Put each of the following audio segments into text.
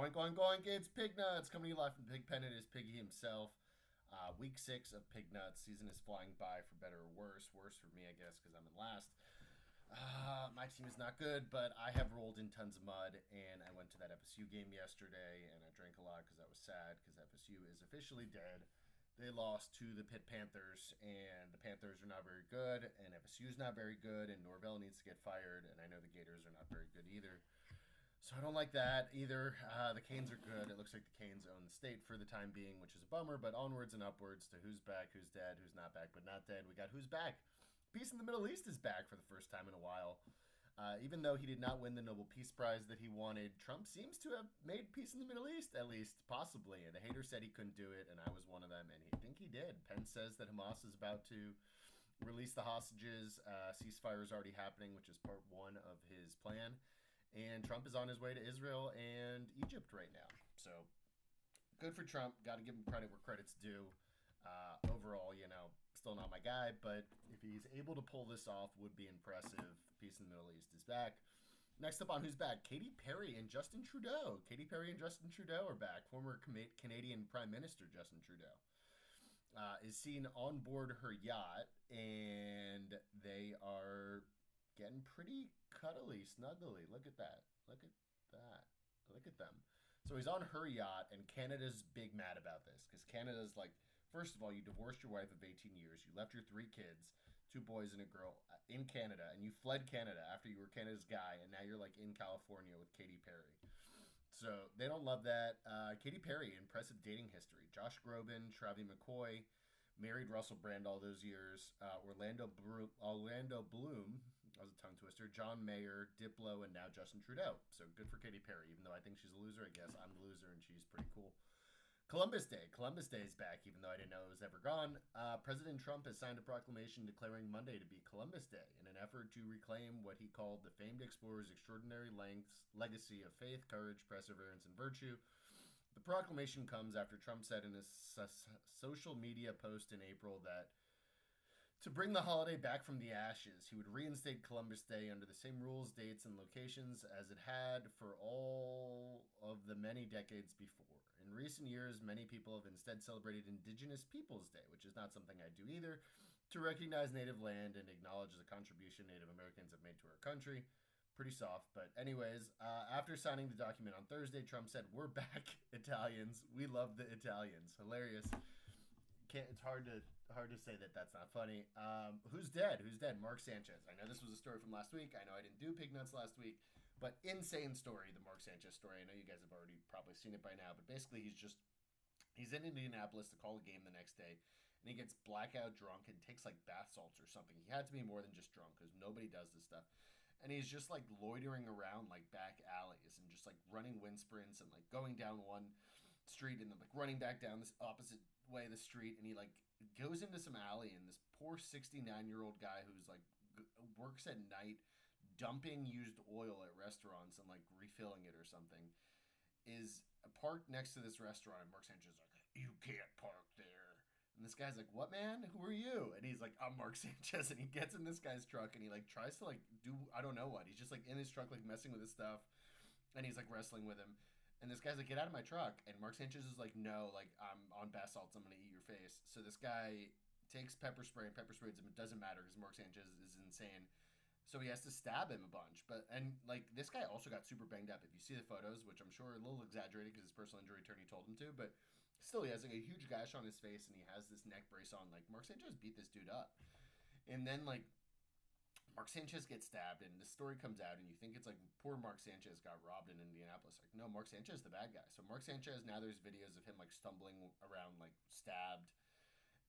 Oink, oink, oink, it's Pig Nuts coming to you live from Pig Pen. It is Piggy himself. Week 6 of Pig Nuts. Season is flying by for better or worse. Worse for me, I guess, because I'm in last. My team is not good, but I have rolled in tons of mud, and I went to that FSU game yesterday, and I drank a lot because I was sad because FSU is officially dead. They lost to the Pitt Panthers, and the Panthers are not very good, and FSU is not very good, and Norvell needs to get fired, and I know the Gators are not very good either. So I don't like that either. The Canes are good. It looks like the Canes own the state for the time being, which is a bummer, but onwards and upwards to who's back, who's dead, who's not back, but not dead. We got who's back. Peace in the Middle East is back for the first time in a while. Even though he did not win the Nobel Peace Prize that he wanted, Trump seems to have made peace in the Middle East, at least, possibly. And the hater said he couldn't do it, and I was one of them, and I think he did. Pence says that Hamas is about to release the hostages. Ceasefire is already happening, which is part one of his plan. And Trump is on his way to Israel and Egypt right now. So good for Trump. Got to give him credit where credit's due. Overall, still not my guy, but if he's able to pull this off, would be impressive. Peace in the Middle East is back. Next up on Who's Back, Katy Perry and Justin Trudeau. Katy Perry and Justin Trudeau are back. Former Canadian Prime Minister Justin Trudeau is seen on board her yacht, and they are getting pretty cuddly, snuggly. Look at that. Look at that. Look at them. So he's on her yacht, and Canada's big mad about this because Canada's like, first of all, you divorced your wife of 18 years. You left your 3 kids, 2 boys and a girl, in Canada, and you fled Canada after you were Canada's guy, and now you're like in California with Katy Perry. So they don't love that. Katy Perry, impressive dating history. Josh Groban, Travie McCoy, married Russell Brand all those years. Orlando Bloom, that was a tongue twister. John Mayer, Diplo, and now Justin Trudeau. So good for Katy Perry, even though I think she's a loser. I guess I'm the loser, and she's pretty cool. Columbus Day. Columbus Day is back, even though I didn't know it was ever gone. President Trump has signed a proclamation declaring Monday to be Columbus Day in an effort to reclaim what he called the famed explorer's extraordinary legacy of faith, courage, perseverance, and virtue. The proclamation comes after Trump said in his social media post in April that to bring the holiday back from the ashes, he would reinstate Columbus Day under the same rules, dates, and locations as it had for all of the many decades before. In recent years, many people have instead celebrated Indigenous Peoples Day, which is not something I do either, to recognize native land and acknowledge the contribution Native Americans have made to our country. Pretty soft, but anyways, after signing the document on Thursday, Trump said, "We're back, Italians. We love the Italians." Hilarious. It's hard to say that that's not funny. Who's dead? Who's dead? Mark Sanchez. I know this was a story from last week. I know I didn't do Pig Nuts last week, but insane story, the Mark Sanchez story. I know you guys have already probably seen it by now, but basically he's in Indianapolis to call a game the next day, and he gets blackout drunk and takes like bath salts or something. He had to be more than just drunk because nobody does this stuff. And he's just like loitering around like back alleys and just like running wind sprints and like going down one street and then like running back down this opposite way of the street. And he like goes into some alley, and this poor 69-year-old guy who's like works at night dumping used oil at restaurants and like refilling it or something is parked next to this restaurant. And Mark Sanchez is like, "You can't park there." And this guy's like, "What, man? Who are you?" And he's like, "I'm Mark Sanchez." And he gets in this guy's truck and he like tries to like do, I don't know what. He's just like in his truck, like messing with his stuff. And he's like wrestling with him. And this guy's like, "Get out of my truck." And Mark Sanchez is like, "No, like I'm on bath salts. I'm going to eat your face." So this guy takes pepper spray and pepper sprays him. It doesn't matter because Mark Sanchez is insane. So he has to stab him a bunch. And like this guy also got super banged up. If you see the photos, which I'm sure are a little exaggerated because his personal injury attorney told him to, but still he has like a huge gash on his face and he has this neck brace on. Like Mark Sanchez beat this dude up. And then like Mark Sanchez gets stabbed and the story comes out and you think it's like poor Mark Sanchez got robbed in Indianapolis. Like no, Mark Sanchez is the bad guy. So Mark Sanchez, now there's videos of him like stumbling around like stabbed.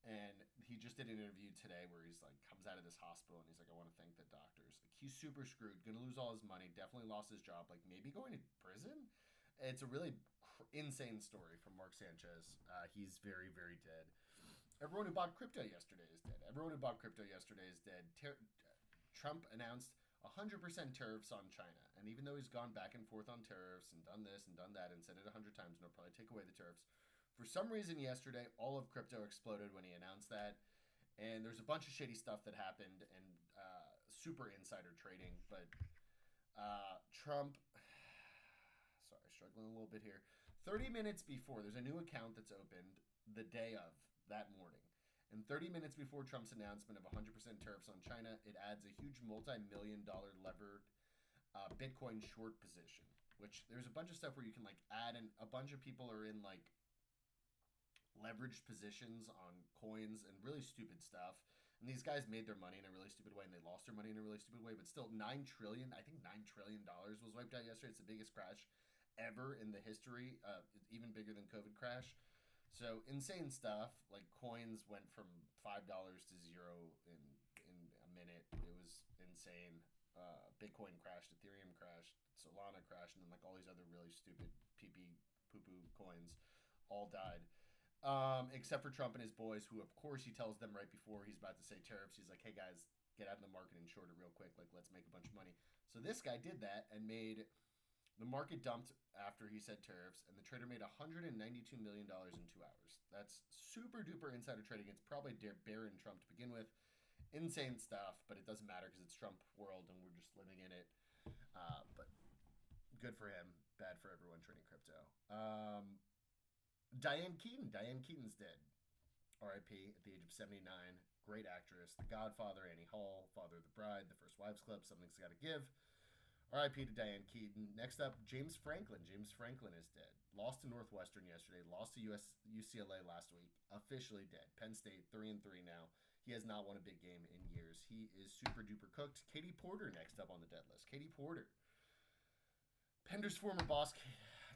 And he just did an interview today where he's like comes out of this hospital and he's like, "I want to thank the doctors." Like he's super screwed, gonna lose all his money, definitely lost his job, like maybe going to prison. It's a really insane story from Mark Sanchez. He's very, very dead. Everyone who bought crypto yesterday is dead. Everyone who bought crypto yesterday is dead. Trump announced 100% tariffs on China. And even though he's gone back and forth on tariffs and done this and done that and said it 100 times and he'll probably take away the tariffs, for some reason yesterday, all of crypto exploded when he announced that. And there's a bunch of shady stuff that happened and super insider trading. But Trump, sorry, struggling a little bit here. 30 minutes before, there's a new account that's opened the day of that morning. And 30 minutes before Trump's announcement of 100% tariffs on China, it adds a huge multi-million-dollar levered Bitcoin short position. Which there's a bunch of stuff where you can like add, and a bunch of people are in like leveraged positions on coins and really stupid stuff. And these guys made their money in a really stupid way, and they lost their money in a really stupid way. But still, $9 trillion, I think $9 trillion was wiped out yesterday. It's the biggest crash ever in the history, even bigger than COVID crash. So insane stuff. Like coins went from $5 to zero in a minute. It was insane. Bitcoin crashed, Ethereum crashed, Solana crashed, and then like all these other really stupid pee-pee poo-poo coins all died. Except for Trump and his boys, who of course he tells them right before he's about to say tariffs, he's like, hey guys, get out of the market and short it real quick, like let's make a bunch of money. So this guy did that and made the market dumped after he said tariffs, and the trader made $192 million in 2 hours. That's super duper insider trading. It's probably Barron Trump to begin with. Insane stuff, but it doesn't matter because it's Trump world and we're just living in it. But good for him, bad for everyone trading crypto. Diane Keaton's dead. R.I.P. at the age of 79. Great actress. The Godfather, Annie Hall, Father of the Bride, The First Wives Club, Something's Gotta Give. R.I.P. to Diane Keaton. Next up, James Franklin. James Franklin is dead. Lost to Northwestern yesterday. Lost to UCLA last week. Officially dead. Penn State 3-3 now. He has not won a big game in years. He is super duper cooked. Katie Porter next up on the dead list. Katie Porter. Pender's former boss,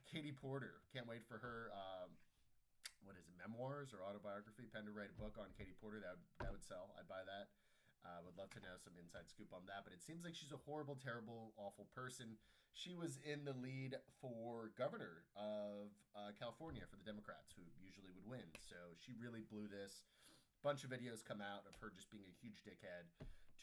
Katie Porter. Can't wait for her, what is it, memoirs or autobiography? Pender write a book on Katie Porter. That would sell. I'd buy that. Would love to know some inside scoop on that. But it seems like she's a horrible, terrible, awful person. She was in the lead for governor of California for the Democrats, who usually would win. So she really blew this. Bunch of videos come out of her just being a huge dickhead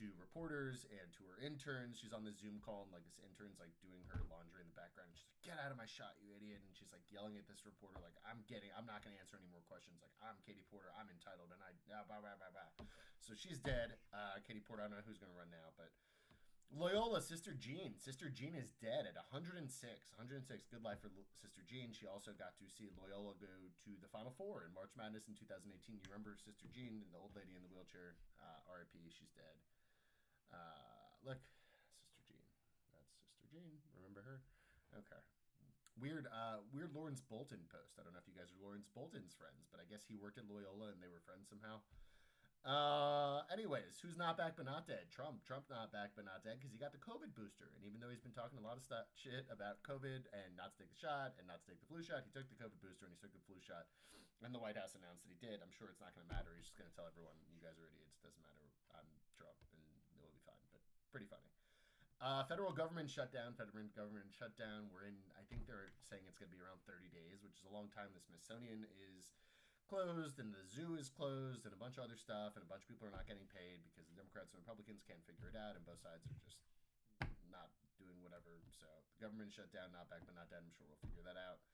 to reporters and to her interns. She's on the Zoom call and like this intern's like doing her laundry in the background. She's like, get out of my shot, you idiot. And she's like yelling at this reporter like, I'm not going to answer any more questions. Like, I'm Katie Porter. I'm entitled. And blah, blah, blah, blah. So she's dead. Katie Porter, I don't know who's going to run now, but Loyola, Sister Jean. Sister Jean is dead at 106. 106. Good life for Sister Jean. She also got to see Loyola go to the Final Four in March Madness in 2018. You remember Sister Jean, the old lady in the wheelchair. R.I.P. She's dead. Look, Sister Jean. That's Sister Jean. Remember her? Okay. Weird Lawrence Bolton post. I don't know if you guys are Lawrence Bolton's friends, but I guess he worked at Loyola and they were friends somehow. Anyways, who's not back but not dead? Trump not back but not dead because he got the COVID booster. And even though he's been talking a lot of shit about COVID and not to take the shot and not to take the flu shot, he took the COVID booster and he took the flu shot. And the White House announced that he did. I'm sure it's not going to matter. He's just going to tell everyone, you guys are idiots. Doesn't matter. I'm Trump and it will be fine. But pretty funny. Federal government shutdown. We're in, I think they're saying it's going to be around 30 days, which is a long time. The Smithsonian is closed and the zoo is closed and a bunch of other stuff and a bunch of people are not getting paid because the Democrats and Republicans can't figure it out and both sides are just not doing whatever. So the government shut down, not back but not dead. I'm sure we'll figure that out.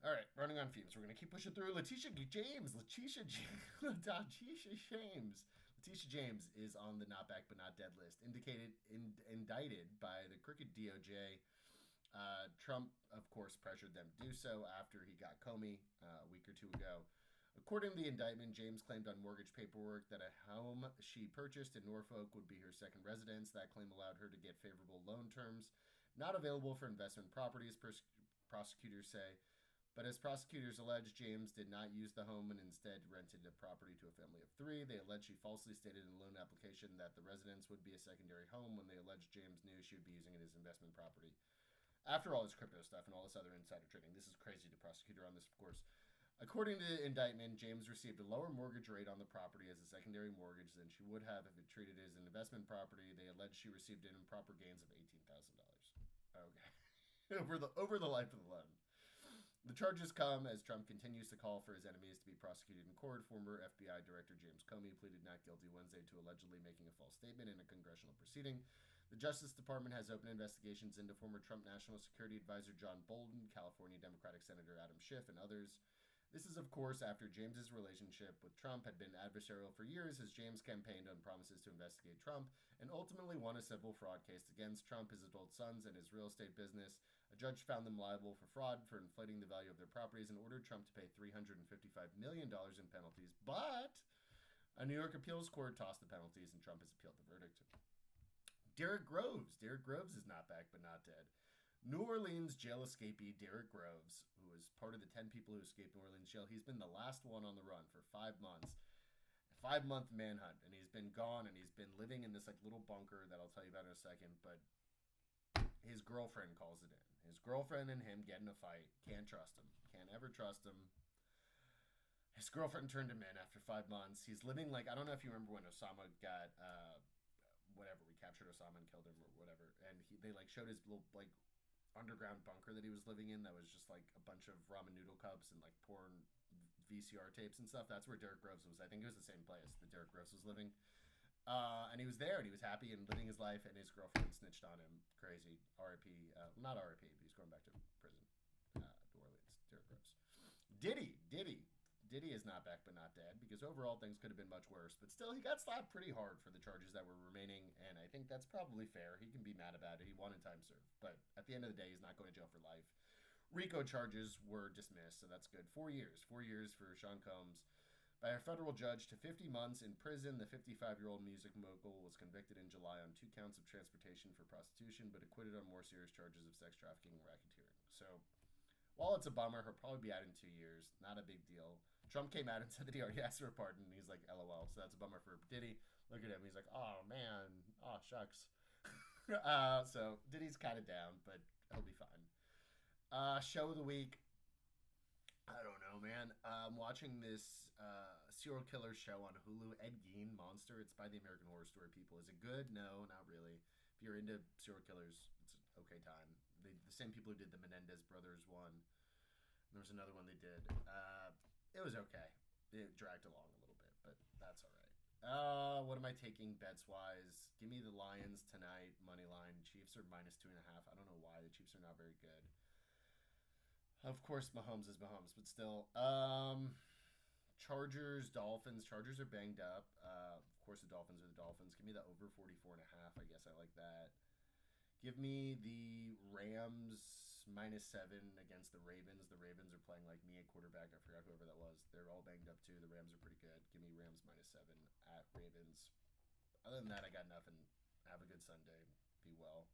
All right, running on fumes. We're going to keep pushing through. Letitia James is on the not back but not dead list. Indicted by the crooked DOJ. Trump, of course, pressured them to do so after he got Comey a week or two ago. According to the indictment, James claimed on mortgage paperwork that a home she purchased in Norfolk would be her second residence. That claim allowed her to get favorable loan terms, not available for investment properties, prosecutors say. But as prosecutors allege, James did not use the home and instead rented a property to a family of three. They allege she falsely stated in a loan application that the residence would be a secondary home when they alleged James knew she would be using it as investment property. After all this crypto stuff and all this other insider trading, this is crazy to prosecutor on this, of course. According to the indictment, James received a lower mortgage rate on the property as a secondary mortgage than she would have if it treated it as an investment property. They allege she received improper gains of $18,000. Okay. over the life of the loan. The charges come as Trump continues to call for his enemies to be prosecuted in court. Former FBI Director James Comey pleaded not guilty Wednesday to allegedly making a false statement in a congressional proceeding. The Justice Department has opened investigations into former Trump National Security Advisor John Bolton, California Democratic Senator Adam Schiff, and others. This is, of course, after James's relationship with Trump had been adversarial for years as James campaigned on promises to investigate Trump and ultimately won a civil fraud case against Trump, his adult sons, and his real estate business. A judge found them liable for fraud for inflating the value of their properties and ordered Trump to pay $355 million in penalties. But a New York appeals court tossed the penalties, and Trump has appealed the verdict. Derek Groves. Derek Groves is not back, but not dead. New Orleans jail escapee Derek Groves, who was part of the 10 people who escaped New Orleans jail, he's been the last one on the run for 5 months. 5-month manhunt, and he's been gone, and he's been living in this like little bunker that I'll tell you about in a second, but his girlfriend calls it in. His girlfriend and him get in a fight. Can't trust him. Can't ever trust him. His girlfriend turned him in after 5 months. He's living like, I don't know if you remember when Osama got, whatever, we captured Osama and killed him or whatever, and they like showed his little like underground bunker that he was living in that was just like a bunch of ramen noodle cups and like porn VCR tapes and stuff. That's where Derek Groves was. I think it was the same place that Derek Groves was living. And he was there and he was happy and living his life, and his girlfriend snitched on him. Crazy. R.I.P. Not R.I.P., but he's going back to prison. New Orleans. Derek Groves. Diddy is not back but not dead, because overall things could have been much worse. But still, he got slapped pretty hard for the charges that were remaining, and I think that's probably fair. He can be mad about it. He wanted time served. But at the end of the day, he's not going to jail for life. RICO charges were dismissed, so that's good. 4 years. 4 years for Sean Combs. By a federal judge to 50 months in prison, the 55-year-old music mogul was convicted in July on 2 counts of transportation for prostitution, but acquitted on more serious charges of sex trafficking and racketeering. So, while it's a bummer, he'll probably be out in 2 years. Not a big deal. Trump came out and said that he already asked for a pardon, and he's like, LOL. So that's a bummer for Diddy. Look at him. He's like, oh, man. Oh, shucks. So Diddy's kind of down, but he'll be fine. Show of the week. I don't know, man. I'm watching this serial killer show on Hulu, Ed Gein, Monster. It's by the American Horror Story people. Is it good? No, not really. If you're into serial killers, it's an okay time. The same people who did the Menendez brothers one. There was another one they did. It was okay. It dragged along a little bit, but that's all right. What am I taking bets wise? Give me the Lions tonight, money line. Chiefs are -2.5. I don't know why. The Chiefs are not very good. Of course, Mahomes is Mahomes, but still. Chargers, Dolphins. Chargers are banged up. Of course, the Dolphins are the Dolphins. Give me the over 44.5. I guess I like that. Give me the Rams -7 against the Ravens. The Ravens are playing like me at quarterback. I forgot whoever that was. They're all banged up too. The Rams are pretty good. Give me Rams -7 at Ravens. Other than that, I got nothing. Have a good Sunday. Be well.